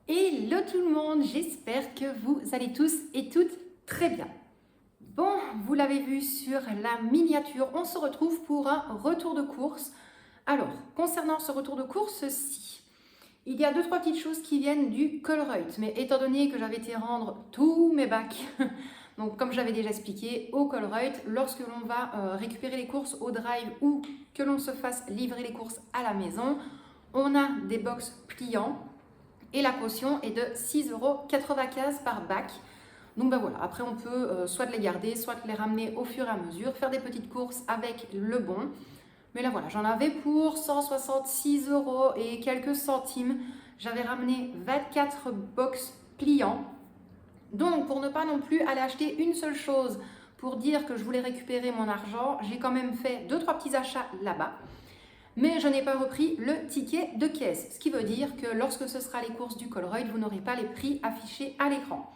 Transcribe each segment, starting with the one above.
Hello tout le monde, j'espère que vous allez tous et toutes très bien. Bon, vous l'avez vu sur la miniature, on se retrouve pour un retour de course. Alors, concernant ce retour de course-ci, il y a 2-3 petites choses qui viennent du Colruyt, mais étant donné que j'avais été rendre tous mes bacs, donc comme j'avais déjà expliqué, au Colruyt, lorsque l'on va récupérer les courses au drive ou que l'on se fasse livrer les courses à la maison, on a des box pliants. Et la caution est de 6,95 € par bac. Donc ben voilà, après on peut soit les garder, soit les ramener au fur et à mesure, faire des petites courses avec le bon. Mais là voilà, j'en avais pour 166 € et quelques centimes. J'avais ramené 24 box pliants. Donc pour ne pas non plus aller acheter une seule chose pour dire que je voulais récupérer mon argent, j'ai quand même fait 2-3 petits achats là-bas. Mais je n'ai pas repris le ticket de caisse, ce qui veut dire que lorsque ce sera les courses du Colruyt, vous n'aurez pas les prix affichés à l'écran.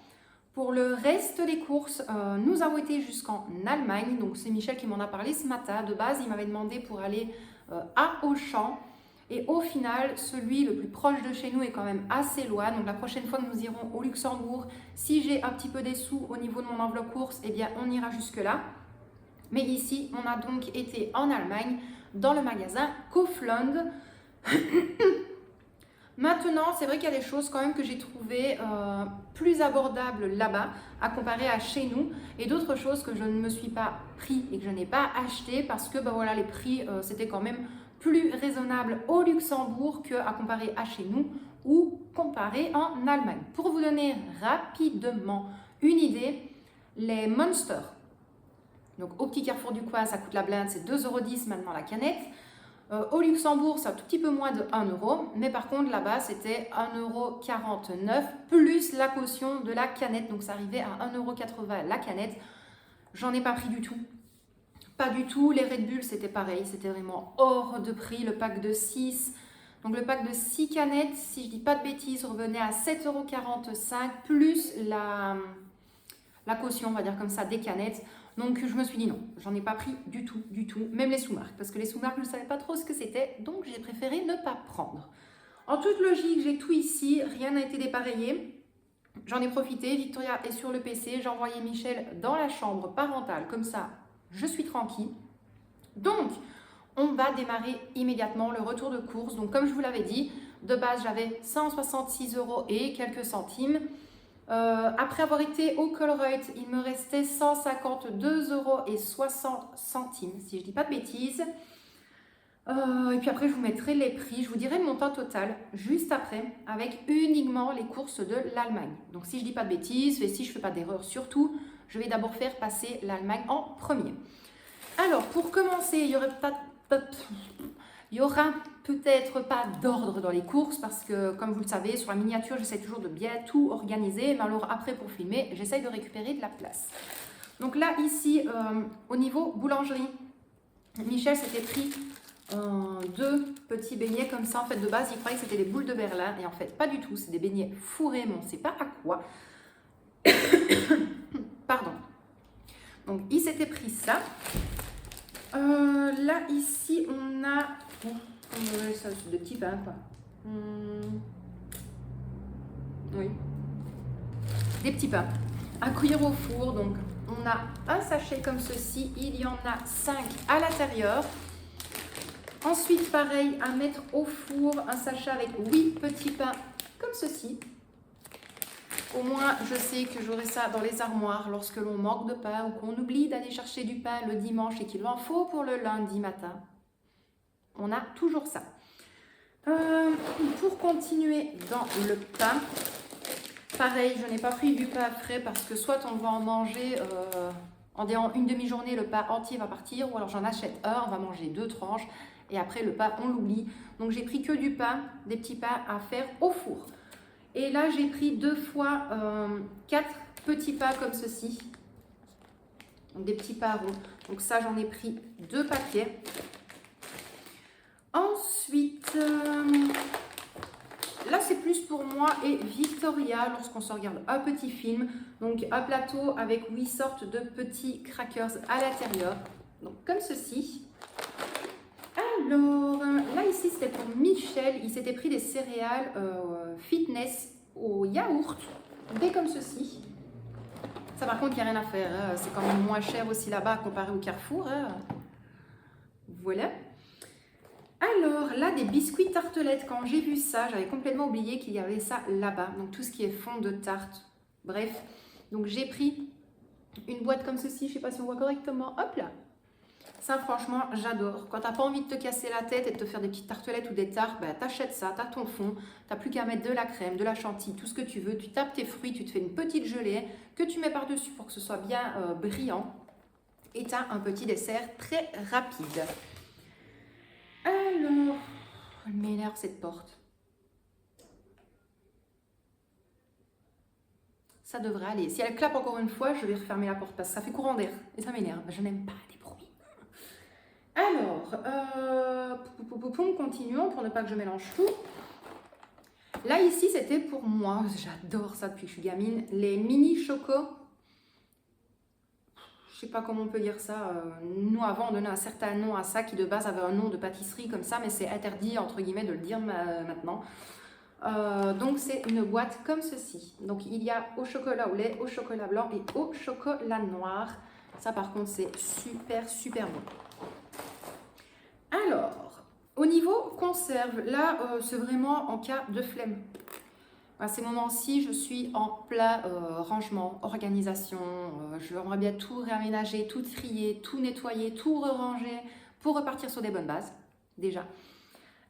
Pour le reste des courses, nous avons été jusqu'en Allemagne, donc c'est Michel qui m'en a parlé ce matin. De base, il m'avait demandé pour aller à Auchan, et au final, celui le plus proche de chez nous est quand même assez loin. Donc la prochaine fois que nous irons au Luxembourg, si j'ai un petit peu des sous au niveau de mon enveloppe course, eh bien on ira jusque-là. Mais ici, on a donc été en Allemagne, dans le magasin Kaufland. Maintenant, c'est vrai qu'il y a des choses quand même que j'ai trouvées plus abordables là-bas à comparer à chez nous, et d'autres choses que je ne me suis pas pris et que je n'ai pas acheté parce que ben voilà, les prix c'était quand même plus raisonnable au Luxembourg qu'à comparer à chez nous ou comparer en Allemagne. Pour vous donner rapidement une idée, les Monster, donc au petit Carrefour du Coin, ça coûte la blinde, c'est 2,10 € maintenant la canette. Au Luxembourg, c'est un tout petit peu moins de 1 €, mais par contre là-bas, c'était 1,49 € plus la caution de la canette. Donc ça arrivait à 1,80 € la canette. J'en ai pas pris du tout. Pas du tout. Les Red Bull, c'était pareil. C'était vraiment hors de prix. Le pack de 6. Donc le pack de 6 canettes, si je dis pas de bêtises, revenait à 7,45 € plus la caution, on va dire comme ça, des canettes. Donc je me suis dit non, j'en ai pas pris du tout, même les sous-marques, parce que les sous-marques, je ne savais pas trop ce que c'était, donc j'ai préféré ne pas prendre. En toute logique, j'ai tout ici, rien n'a été dépareillé. J'en ai profité, Victoria est sur le PC, j'ai envoyé Michel dans la chambre parentale, comme ça, je suis tranquille. Donc, on va démarrer immédiatement le retour de course. Donc comme je vous l'avais dit, de base, j'avais 166 € et quelques centimes. Après avoir été au Colruyt, il me restait 152,60 €, si je ne dis pas de bêtises. Et puis après, je vous mettrai les prix. Je vous dirai le montant total juste après, avec uniquement les courses de l'Allemagne. Donc si je ne dis pas de bêtises, et si je ne fais pas d'erreur surtout, je vais d'abord faire passer l'Allemagne en premier. Alors, pour commencer, il y aura peut-être pas d'ordre dans les courses parce que, comme vous le savez, sur la miniature, j'essaie toujours de bien tout organiser. Mais alors après, pour filmer, j'essaie de récupérer de la place. Donc là, ici, au niveau boulangerie, Michel s'était pris 2 petits beignets comme ça. En fait, de base, il croyait que c'était des boules de Berlin. Et en fait, pas du tout. C'est des beignets fourrés, mais on ne sait pas à quoi. Pardon. Donc, il s'était pris ça. Là, ici, on a... ça, c'est de petits pains, quoi. Oui. Des petits pains à cuire au four. Donc, on a un sachet comme ceci. Il y en a 5 à l'intérieur. Ensuite, pareil, à mettre au four, un sachet avec 8 petits pains comme ceci. Au moins, je sais que j'aurai ça dans les armoires lorsque l'on manque de pain ou qu'on oublie d'aller chercher du pain le dimanche et qu'il en faut pour le lundi matin. On a toujours ça. Pour continuer dans le pain, pareil, je n'ai pas pris du pain frais parce que soit on va en manger en une demi-journée, le pain entier va partir, ou alors j'en achète un, on va manger 2 tranches et après le pain, on l'oublie. Donc j'ai pris que du pain, des petits pains à faire au four. Et là, j'ai pris 2 fois 4 petits pains comme ceci. Donc des petits pains ronds. Donc ça, j'en ai pris 2 paquets. Ensuite, là, c'est plus pour moi et Victoria lorsqu'on se regarde un petit film. Donc un plateau avec 8 sortes de petits crackers à l'intérieur. Donc comme ceci. Alors, là ici c'était pour Michel, il s'était pris des céréales fitness au yaourt, des comme ceci. Ça par contre, il n'y a rien à faire, hein. C'est quand même moins cher aussi là-bas comparé au Carrefour. Hein. Voilà. Alors, là, des biscuits tartelettes. Quand j'ai vu ça, j'avais complètement oublié qu'il y avait ça là-bas. Donc, tout ce qui est fond de tarte. Bref, donc j'ai pris une boîte comme ceci. Je ne sais pas si on voit correctement. Hop là. Ça, franchement, j'adore. Quand tu n'as pas envie de te casser la tête et de te faire des petites tartelettes ou des tartes, bah, t'achètes ça, tu as ton fond. Tu n'as plus qu'à mettre de la crème, de la chantilly, tout ce que tu veux. Tu tapes tes fruits, tu te fais une petite gelée que tu mets par-dessus pour que ce soit bien brillant. Et tu as un petit dessert très rapide. Alors, elle m'énerve cette porte. Ça devrait aller. Si elle clappe encore une fois, je vais refermer la porte parce que ça fait courant d'air. Et ça m'énerve. Je n'aime pas les bruits. Alors, continuons pour ne pas que je mélange tout. Là, ici, c'était pour moi. J'adore ça depuis que je suis gamine. Les mini chocos. Je sais pas comment on peut dire ça. Nous, avant, on donnait un certain nom à ça qui, de base, avait un nom de pâtisserie comme ça, mais c'est interdit, entre guillemets, de le dire maintenant. Donc, c'est une boîte comme ceci. Donc, il y a au chocolat au lait, au chocolat blanc et au chocolat noir. Ça, par contre, c'est super, super bon. Alors, au niveau conserve, là, c'est vraiment en cas de flemme. À ces moments-ci, je suis en plein rangement, organisation. J'aimerais bien tout réaménager, tout trier, tout nettoyer, tout ranger pour repartir sur des bonnes bases, déjà.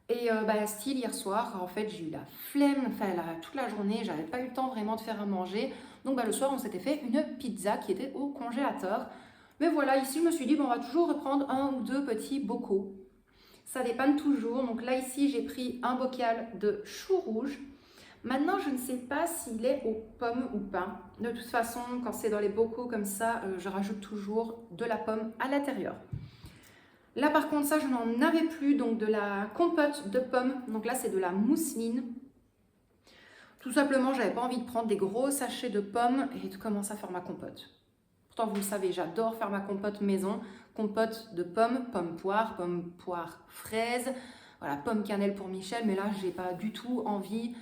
Et style, hier soir, en fait, j'ai eu la flemme, enfin, toute la journée, j'avais pas eu le temps vraiment de faire à manger. Donc, le soir, on s'était fait une pizza qui était au congélateur. Mais voilà, ici, je me suis dit, on va toujours reprendre un ou deux petits bocaux. Ça dépanne toujours. Donc là, ici, j'ai pris un bocal de chou rouge. Maintenant, je ne sais pas s'il est aux pommes ou pas. De toute façon, quand c'est dans les bocaux comme ça, je rajoute toujours de la pomme à l'intérieur. Là, par contre, ça, je n'en avais plus. Donc, de la compote de pommes. Donc là, c'est de la mousseline. Tout simplement, j'avais pas envie de prendre des gros sachets de pommes et de commencer à faire ma compote. Pourtant, vous le savez, j'adore faire ma compote maison. Compote de pommes, pomme poire, fraise. Voilà, pomme cannelle pour Michel. Mais là, j'ai pas du tout envie...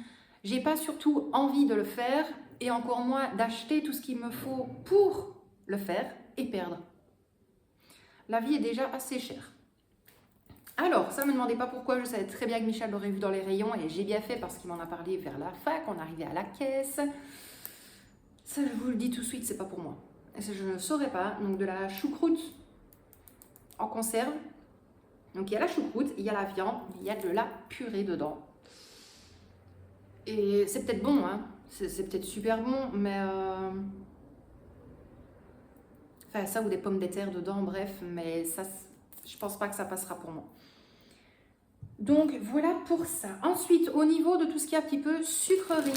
J'ai pas surtout envie de le faire et encore moins d'acheter tout ce qu'il me faut pour le faire et perdre. La vie est déjà assez chère. Alors, ça ne me demandez pas pourquoi, je savais très bien que Michel l'aurait vu dans les rayons et j'ai bien fait parce qu'il m'en a parlé vers la fin, qu'on arrivait à la caisse. Ça, je vous le dis tout de suite, c'est pas pour moi. Je ne saurais pas. Donc, de la choucroute en conserve. Donc, il y a la choucroute, il y a la viande, il y a de la purée dedans. Et c'est peut-être bon, hein. C'est peut-être super bon, mais... Enfin, ça ou des pommes de terre dedans, bref, mais ça, je pense pas que ça passera pour moi. Donc, voilà pour ça. Ensuite, au niveau de tout ce qui est un petit peu sucrerie,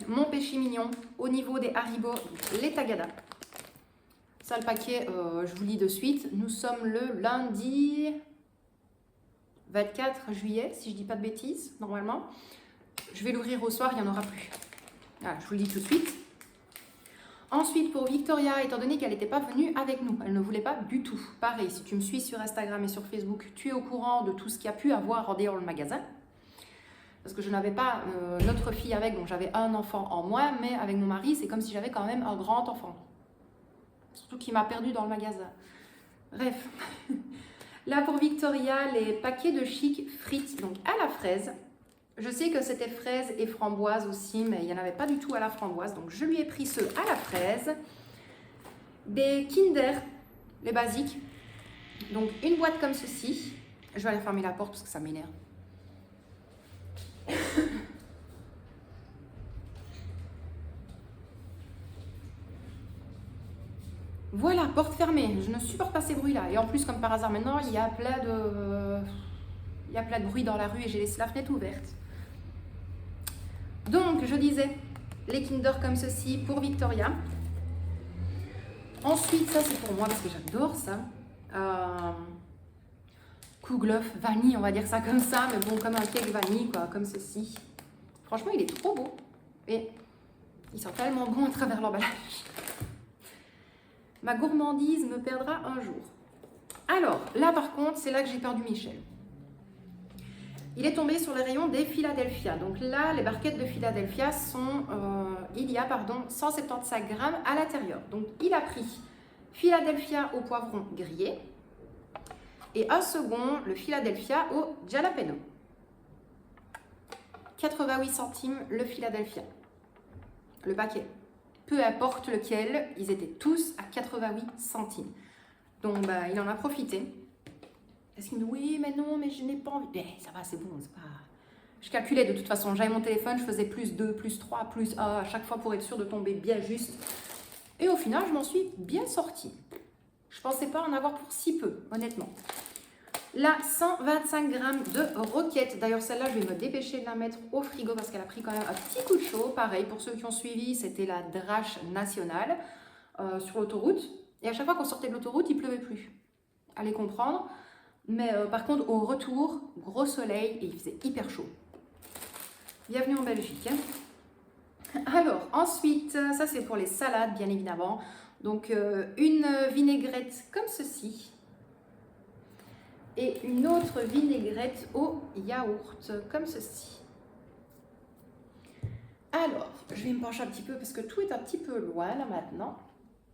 mon péché mignon, au niveau des Haribo, les Tagada. Ça, le paquet, je vous lis de suite. Nous sommes le lundi 24 juillet, si je dis pas de bêtises, normalement. Je vais l'ouvrir au soir, il n'y en aura plus. Voilà, je vous le dis tout de suite. Ensuite, pour Victoria, étant donné qu'elle n'était pas venue avec nous, elle ne voulait pas du tout. Pareil, si tu me suis sur Instagram et sur Facebook, tu es au courant de tout ce qu'il y a pu avoir en dehors le magasin. Parce que je n'avais pas notre fille avec, donc j'avais un enfant en moins, mais avec mon mari, c'est comme si j'avais quand même un grand enfant. Surtout qu'il m'a perdu dans le magasin. Bref. Là, pour Victoria, les paquets de Chic frites, donc à la fraise. Je sais que c'était fraise et framboise aussi, mais il n'y en avait pas du tout à la framboise. Donc, je lui ai pris ceux à la fraise. Des Kinder, les basiques. Donc, une boîte comme ceci. Je vais aller fermer la porte parce que ça m'énerve. Voilà, porte fermée. Je ne supporte pas ces bruits-là. Et en plus, comme par hasard, maintenant, il y a plein de bruit dans la rue et j'ai laissé la fenêtre ouverte. Donc, je disais, les Kinder comme ceci pour Victoria. Ensuite, ça c'est pour moi parce que j'adore ça. Kouglof vanille, on va dire ça comme ça, mais bon, comme un cake vanille, quoi, comme ceci. Franchement, il est trop beau. Et il sent tellement bon à travers l'emballage. Ma gourmandise me perdra un jour. Alors, là par contre, c'est là que j'ai perdu Michel. il est tombé sur les rayons des Philadelphia. Donc là, les barquettes de Philadelphia sont, il y a 175 grammes à l'intérieur. Donc il a pris Philadelphia au poivron grillé et un second, le Philadelphia au jalapeno. 88 centimes le Philadelphia, le paquet. Peu importe lequel, ils étaient tous à 88 centimes. Donc bah, il en a profité. Est-ce qu'il me dit oui, mais non, mais je n'ai pas envie. Ça va, c'est bon, c'est pas. Je calculais de toute façon, j'avais mon téléphone, je faisais plus 2, plus 3, plus 1 à chaque fois pour être sûr de tomber bien juste. Et au final, je m'en suis bien sortie. Je ne pensais pas en avoir pour si peu, honnêtement. Là, 125 grammes de roquette. D'ailleurs, celle-là, je vais me dépêcher de la mettre au frigo parce qu'elle a pris quand même un petit coup de chaud. Pareil, pour ceux qui ont suivi, c'était la drache nationale sur l'autoroute. Et à chaque fois qu'on sortait de l'autoroute, il pleuvait plus. Allez comprendre. Mais par contre, au retour, gros soleil et il faisait hyper chaud. Bienvenue en Belgique. Alors, ensuite, ça c'est pour les salades, bien évidemment. Donc, une vinaigrette comme ceci. Et une autre vinaigrette au yaourt, comme ceci. Alors, je vais me pencher un petit peu parce que tout est un petit peu loin là maintenant.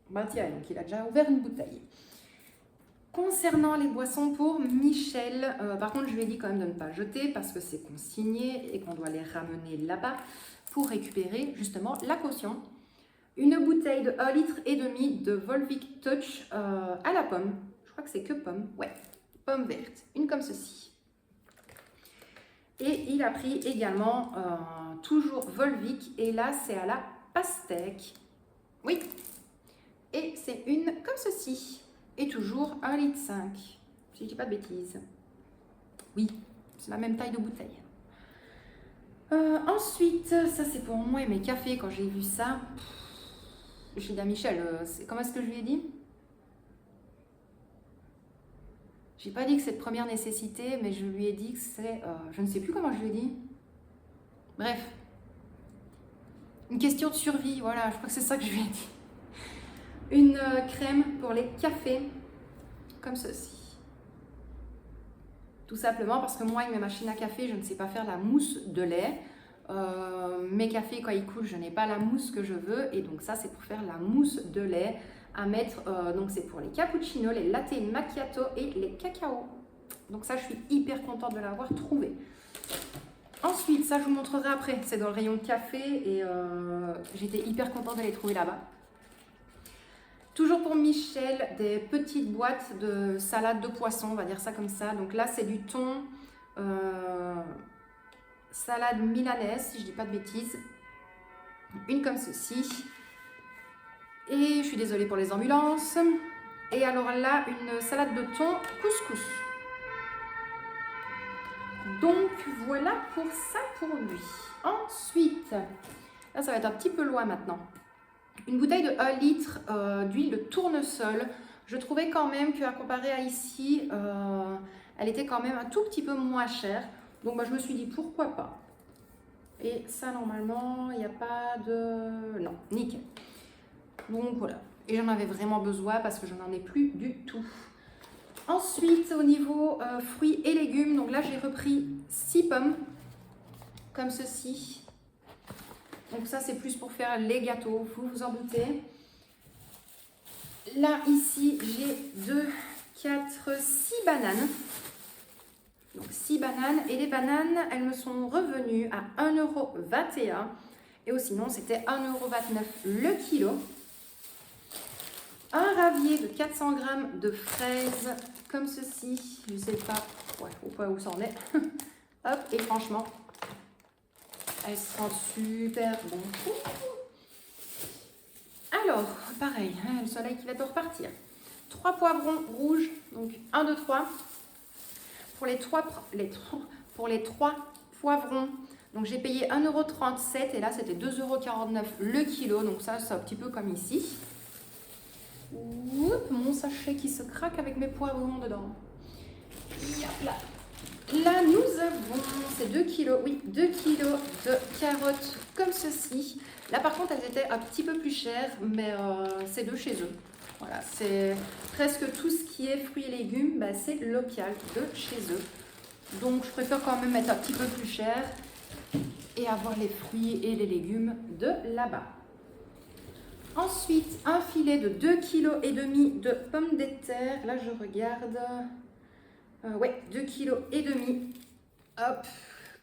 Bah tiens, donc il a déjà ouvert une bouteille. Concernant les boissons pour Michel, par contre je lui ai dit quand même de ne pas jeter parce que c'est consigné et qu'on doit les ramener là-bas pour récupérer justement la caution. Une bouteille de 1,5 litre de Volvic Touch à la pomme. Je crois que c'est que pomme, ouais, pomme verte, une comme ceci. Et il a pris également toujours Volvic et là c'est à la pastèque. Oui, et c'est une comme ceci. Et toujours 1,5 litre, si je ne dis pas de bêtises. Oui, c'est la même taille de bouteille. Ensuite, ça c'est pour moi et mes cafés. Quand j'ai vu ça, j'ai dit à Michel, comment est-ce que je lui ai dit? J'ai pas dit que c'est de première nécessité, mais je lui ai dit que c'est... je ne sais plus comment je lui ai dit. Bref. Une question de survie, voilà, je crois que c'est ça que je lui ai dit. Une crème pour les cafés, comme ceci. Tout simplement parce que moi, avec mes machines à café, je ne sais pas faire la mousse de lait. Mes cafés, quand ils coulent, je n'ai pas la mousse que je veux. Et donc ça, c'est pour faire la mousse de lait à mettre. Donc c'est pour les cappuccinos, les latte macchiato et les cacao. Donc ça, je suis hyper contente de l'avoir trouvé. Ensuite, ça, je vous montrerai après. C'est dans le rayon de café et j'étais hyper contente de les trouver là-bas. Toujours pour Michel, des petites boîtes de salade de poisson, on va dire ça comme ça. Donc là, c'est du thon, salade milanaise, si je ne dis pas de bêtises. Une comme ceci. Et je suis désolée pour les ambulances. Et alors là, une salade de thon couscous. Donc voilà pour ça pour lui. Ensuite, là, ça va être un petit peu loin maintenant. Une bouteille de 1 litre d'huile de tournesol. Je trouvais quand même qu'à comparer à ici, elle était quand même un tout petit peu moins chère. Donc bah, je me suis dit pourquoi pas. Et ça normalement, il n'y a pas de... Non, nickel. Donc voilà. Et j'en avais vraiment besoin parce que je n'en ai plus du tout. Ensuite, au niveau fruits et légumes, donc là j'ai repris 6 pommes, comme ceci. Donc ça, c'est plus pour faire les gâteaux, vous vous en doutez. Là, ici, j'ai 2, 4, 6 bananes. Donc 6 bananes. Et les bananes, elles me sont revenues à 1,21 €. Et sinon, c'était 1,29 € le kilo. Un ravier de 400 g de fraises, comme ceci. Je ne sais pas, ouais, au point où ça en est. Hop, et franchement... elles sentent super bon. Alors, pareil, le soleil qui va te repartir. 3 poivrons rouges, donc 1, 2, 3. Pour les 3 poivrons, donc j'ai payé 1,37 € et là c'était 2,49 € le kilo. Donc ça, c'est un petit peu comme ici. Oups, mon sachet qui se craque avec mes poivrons dedans. Hop là. Là, nous avons, c'est 2 kilos, oui, 2 kilos de carottes comme ceci. Là, par contre, elles étaient un petit peu plus chères, mais c'est de chez eux. Voilà, c'est presque tout ce qui est fruits et légumes, bah, c'est local de chez eux. Donc, je préfère quand même mettre un petit peu plus cher et avoir les fruits et les légumes de là-bas. Ensuite, un filet de 2,5 kg de pommes de terre. Là, je regarde. Ouais, 2,5 kg. Hop,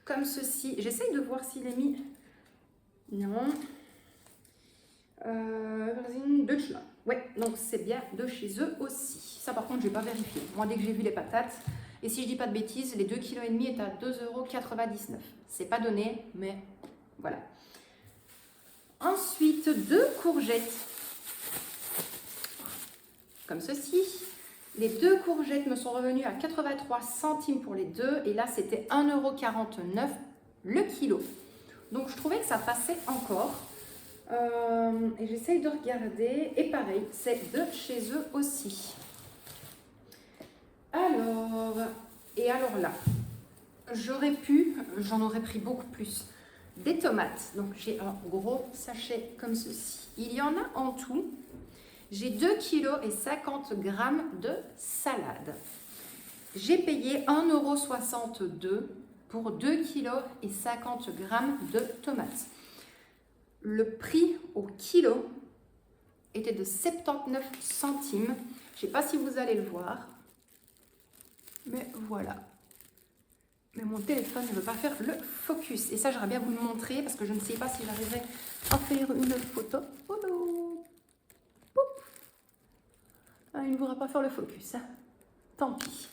comme ceci. J'essaye de voir s'il est mis. Non. De chez ouais, donc c'est bien de chez eux aussi. Ça, par contre, je n'ai pas vérifié. Moi, dès que j'ai vu les patates, et si je dis pas de bêtises, les 2,5 kg est à 2,99 €. C'est pas donné, mais voilà. Ensuite, 2 courgettes. Comme ceci. Les 2 courgettes me sont revenues à 83 centimes pour les deux. Et là, c'était 1,49 € le kilo. Donc, je trouvais que ça passait encore. Et j'essaye de regarder. Et pareil, c'est de chez eux aussi. Alors là, j'en aurais pris beaucoup plus. Des tomates. Donc, j'ai un gros sachet comme ceci. Il y en a en tout. J'ai 2,50 kg de salade. J'ai payé 1,62 € pour 2,50 kg de tomates. Le prix au kilo était de 79 centimes. Je ne sais pas si vous allez le voir. Mais voilà. Mais mon téléphone ne veut pas faire le focus. Et ça, j'aimerais bien vous le montrer parce que je ne sais pas si j'arriverai à faire une photo. Oh non. Ah, il ne voudra pas faire le focus. Hein. Tant pis.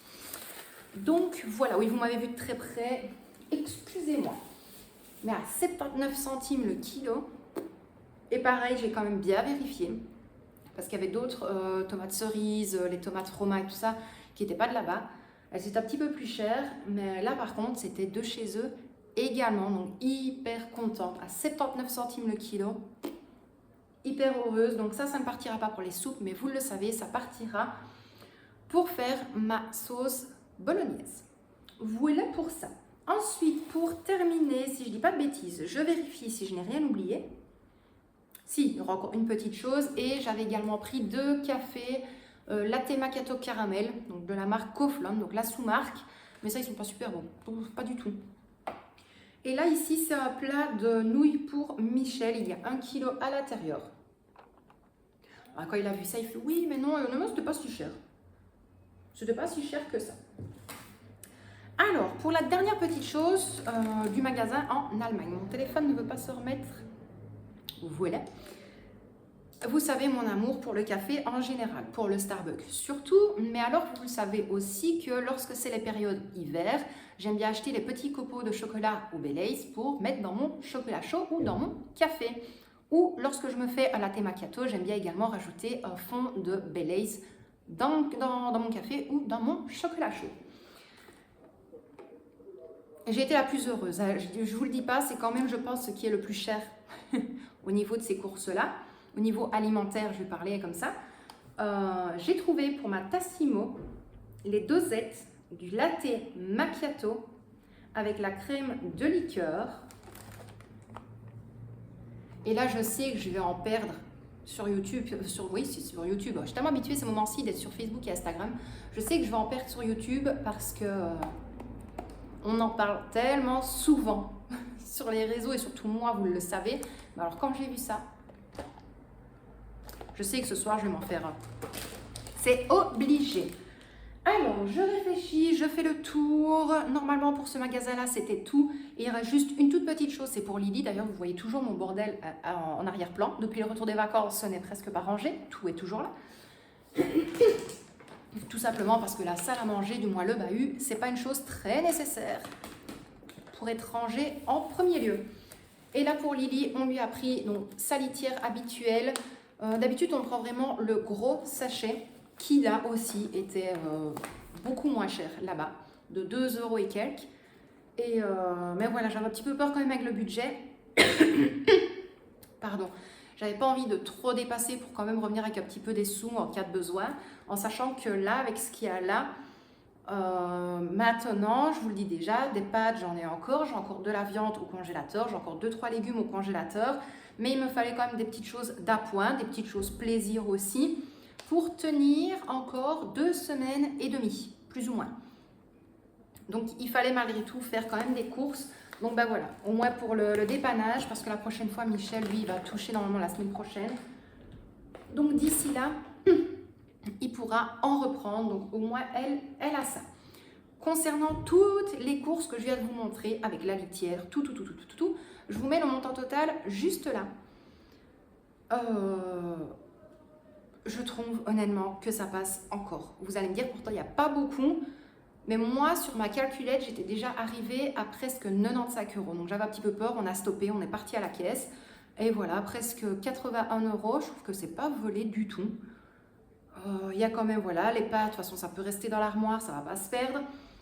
Donc, voilà. Oui, vous m'avez vu de très près. Excusez-moi. Mais à 79 centimes le kilo. Et pareil, j'ai quand même bien vérifié. Parce qu'il y avait d'autres tomates cerises, les tomates Roma et tout ça, qui n'étaient pas de là-bas. Elles étaient un petit peu plus chères, mais là par contre, c'était de chez eux également. Donc hyper contente, à 79 centimes le kilo. Hyper heureuse. Donc ça ne partira pas pour les soupes, mais vous le savez, ça partira pour faire ma sauce bolognaise. Voilà pour ça. Ensuite, pour terminer, si je ne dis pas de bêtises, je vérifie si je n'ai rien oublié. Si, il y aura encore une petite chose. Et j'avais également pris 2 cafés latte macchiato caramel, donc de la marque Coflon, donc la sous-marque. Mais ça, ils sont pas super bons, pas du tout. Et là, ici, c'est un plat de nouilles pour Michel. Il y a 1 kg à l'intérieur. Quand il a vu ça, il fait « Oui, mais non, c'était pas si cher. C'était pas si cher que ça. » Alors, pour la dernière petite chose du magasin en Allemagne. Mon téléphone ne veut pas se remettre. Voilà. Vous savez mon amour pour le café en général, pour le Starbucks surtout, mais alors vous le savez aussi que lorsque c'est les périodes hiver, j'aime bien acheter les petits copeaux de chocolat au Baileys pour mettre dans mon chocolat chaud ou dans mon café. Ou lorsque je me fais un latte macchiato, j'aime bien également rajouter un fond de Baileys dans mon café ou dans mon chocolat chaud. J'ai été la plus heureuse, je vous le dis pas, c'est quand même je pense ce qui est le plus cher au niveau de ces courses-là. Au niveau alimentaire, je vais parler comme ça. J'ai trouvé pour ma Tassimo les dosettes du latte macchiato avec la crème de liqueur. Et là, je sais que je vais en perdre sur YouTube. Oui, c'est sur YouTube. Je suis tellement habituée ces moments-ci d'être sur Facebook et Instagram. Je sais que je vais en perdre sur YouTube parce que on en parle tellement souvent sur les réseaux et surtout moi, vous le savez. Mais alors, quand j'ai vu ça, je sais que ce soir, je vais m'en faire un. C'est obligé. Alors, je réfléchis, je fais le tour. Normalement, pour ce magasin-là, c'était tout. Et il reste juste une toute petite chose, c'est pour Lily. D'ailleurs, vous voyez toujours mon bordel en arrière-plan. Depuis le retour des vacances, ce n'est presque pas rangé. Tout est toujours là. Tout simplement parce que la salle à manger, du moins le bahut, c'est pas une chose très nécessaire pour être rangé en premier lieu. Et là, pour Lily, on lui a pris donc, sa litière habituelle. D'habitude, on prend vraiment le gros sachet qui, là aussi, était beaucoup moins cher là-bas, de 2 € et quelques. Mais voilà, j'avais un petit peu peur quand même avec le budget. Pardon. J'avais pas envie de trop dépasser pour quand même revenir avec un petit peu des sous en cas de besoin, en sachant que là, avec ce qu'il y a là, maintenant, je vous le dis déjà, des pâtes, j'en ai encore. J'ai encore de la viande au congélateur, j'ai encore 2-3 légumes au congélateur. Mais il me fallait quand même des petites choses d'appoint, des petites choses plaisir aussi, pour tenir encore 2 semaines et demie, plus ou moins. Donc il fallait malgré tout faire quand même des courses. Donc ben voilà, au moins pour le dépannage, parce que la prochaine fois, Michel, lui, il va toucher normalement la semaine prochaine. Donc d'ici là, il pourra en reprendre. Donc au moins, elle a ça. Concernant toutes les courses que je viens de vous montrer, avec la litière, tout, je vous mets le montant total juste là. Je trouve honnêtement que ça passe encore. Vous allez me dire, pourtant, il n'y a pas beaucoup. Mais moi, sur ma calculette, j'étais déjà arrivée à presque 95 €. Donc j'avais un petit peu peur, on a stoppé, on est parti à la caisse. Et voilà, presque 81 €. Je trouve que c'est pas volé du tout. Il y a quand même, voilà, les pâtes, de toute façon, ça peut rester dans l'armoire, ça va pas se perdre.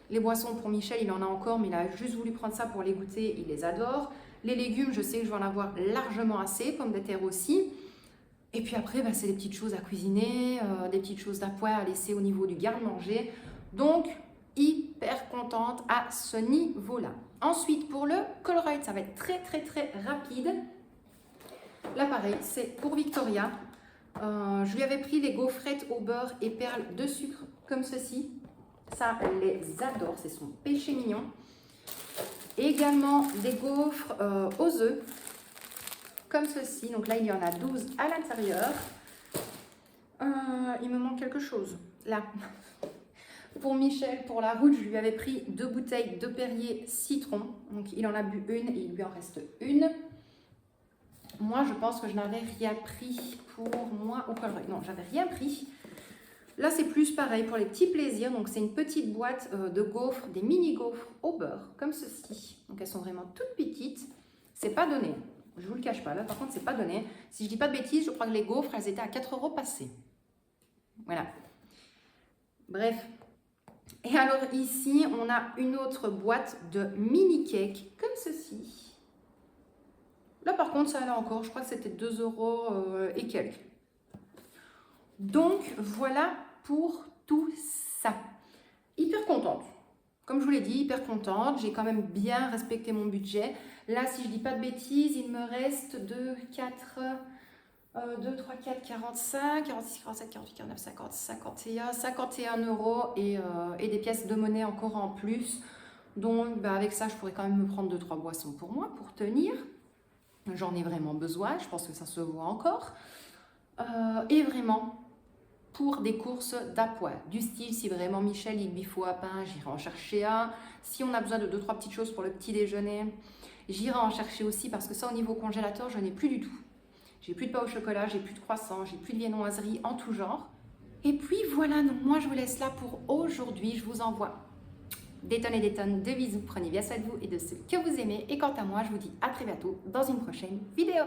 Les boissons, pour Michel, il en a encore, mais il a juste voulu prendre ça pour les goûter, il les adore. Les légumes, je sais que je vais en avoir largement assez, pommes de terre aussi. Et puis après, c'est des petites choses à cuisiner, des petites choses d'appoint à laisser au niveau du garde-manger. Donc, hyper contente à ce niveau-là. Ensuite, pour le Colruyt, ça va être très rapide. Là, pareil, c'est pour Victoria. Je lui avais pris les gaufrettes au beurre et perles de sucre comme ceci. Ça, elle les adore, c'est son péché mignon. Également des gaufres aux œufs comme ceci. Donc là, il y en a 12 à l'intérieur. Il me manque quelque chose. Là, pour Michel, pour la route, je lui avais pris 2 bouteilles de Perrier citron. Donc il en a bu une et il lui en reste une. Moi, je pense que je n'avais rien pris pour moi au Colruyt. Non, j'avais rien pris. Là, c'est plus pareil pour les petits plaisirs. Donc, c'est une petite boîte de gaufres, des mini gaufres au beurre, comme ceci. Donc, elles sont vraiment toutes petites. C'est pas donné. Je vous le cache pas. Là, par contre, c'est pas donné. Si je dis pas de bêtises, je crois que les gaufres, elles étaient à 4 € passés. Voilà. Bref. Et alors, ici, on a une autre boîte de mini cakes, comme ceci. Là, par contre, ça allait encore. Je crois que c'était 2 € et quelques. Donc, voilà pour tout ça. Hyper contente. Comme je vous l'ai dit, hyper contente. J'ai quand même bien respecté mon budget. Là, si je ne dis pas de bêtises, il me reste 2, 3, 4, 45, 46, 47, 48, 49, 50, 51 € et des pièces de monnaie encore en plus. Donc, avec ça, je pourrais quand même me prendre 2-3 boissons pour moi, pour tenir. J'en ai vraiment besoin. Je pense que ça se voit encore. Et vraiment, pour des courses d'appoint, du style si vraiment Michel il lui faut un pain, j'irai en chercher un. Si on a besoin de 2-3 petites choses pour le petit déjeuner, j'irai en chercher aussi parce que ça au niveau congélateur, je n'ai plus du tout. J'ai plus de pain au chocolat, j'ai plus de croissants, j'ai plus de viennoiserie en tout genre. Et puis voilà, donc moi je vous laisse là pour aujourd'hui. Je vous envoie des tonnes et des tonnes de bisous. Prenez bien soin de vous et de ceux que vous aimez. Et quant à moi, je vous dis à très bientôt dans une prochaine vidéo.